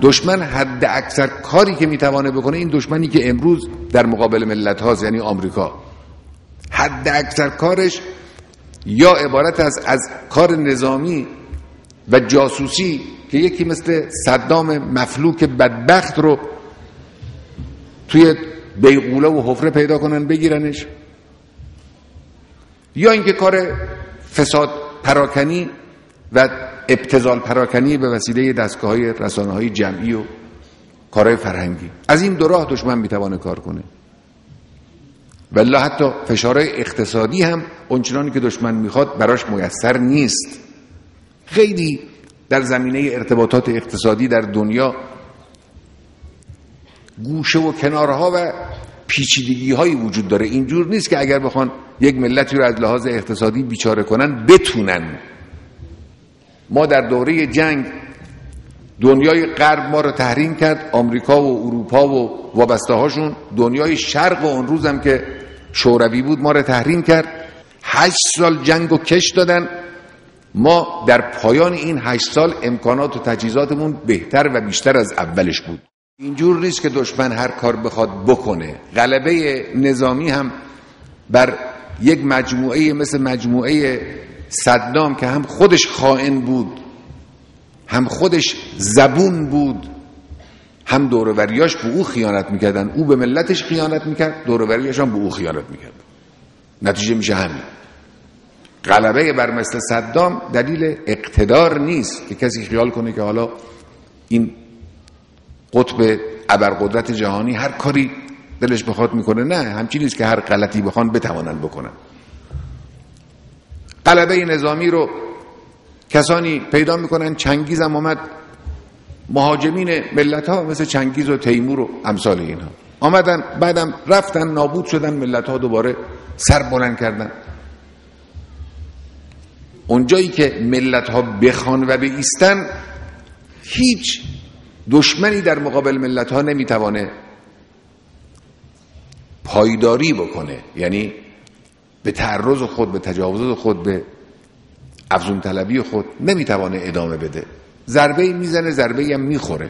دشمن حد اکثر کاری که میتوانه بکنه، این دشمنی که امروز در مقابل ملت هاست یعنی آمریکا، حد اکثر کارش یا عبارت از کار نظامی و جاسوسی که یکی مثل صدام مفلوک بدبخت رو توی بیغوله و حفره پیدا کنن بگیرنش، یا اینکه کار فساد پراکنی و ابتذال پراکنی به وسیله دستگاه‌های رسانه‌های جمعی و کارهای فرهنگی. از این دو راه دشمن میتونه کار کنه. والله حتی فشارهای اقتصادی هم اونچنانی که دشمن میخواد براش میسر نیست. خیلی در زمینه ارتباطات اقتصادی در دنیا گوشه و کنارها و پیچیدگی‌هایی وجود داره. اینجور نیست که اگر بخوان یک ملتی رو از لحاظ اقتصادی بیچاره کنن بتونن. ما در دوره جنگ دنیای غرب ما رو تحریم کرد، آمریکا و اروپا و وابسته هاشون، دنیای شرق و اون روزم که شوروی بود ما رو تحریم کرد. 8 سال جنگ و کش دادن. ما در پایان این 8 سال امکانات و تجهیزاتمون بهتر و بیشتر از اولش بود. اینجور نیست که دشمن هر کار بخواد بکنه. غلبه نظامی هم بر یک مجموعه مثل مجموعه صدام که هم خودش خائن بود، هم خودش زبون بود، هم دوروریاش به او خیانت میکردن، او به ملتش خیانت میکرد، دوروریاش هم به او خیانت میکرد. نتیجه میشه همین. غلبه بر مثل صدام دلیل اقتدار نیست که کسی خیال کنه که حالا این قطب ابرقدرت جهانی هر کاری دلش بخواد میکنه. نه، همچین نیست که هر غلطی بخوان بتوانن بکنن. غلبه نظامی رو کسانی پیدا میکنن، چنگیز هم آمد، مهاجمین ملت ها مثل چنگیز و تیمور و امثال اینها آمدن، بعدم رفتن نابود شدن، ملت ها دوباره سر بلند کردن. اونجایی که ملت ها بخوان و بایستن، هیچ دشمنی در مقابل ملت ها نمیتوانه پایداری بکنه، یعنی به تعرض خود، به تجاوز خود، به افزون طلبی خود نمیتوانه ادامه بده. ضربه‌ای میزنه، ضربه‌ای هم میخوره.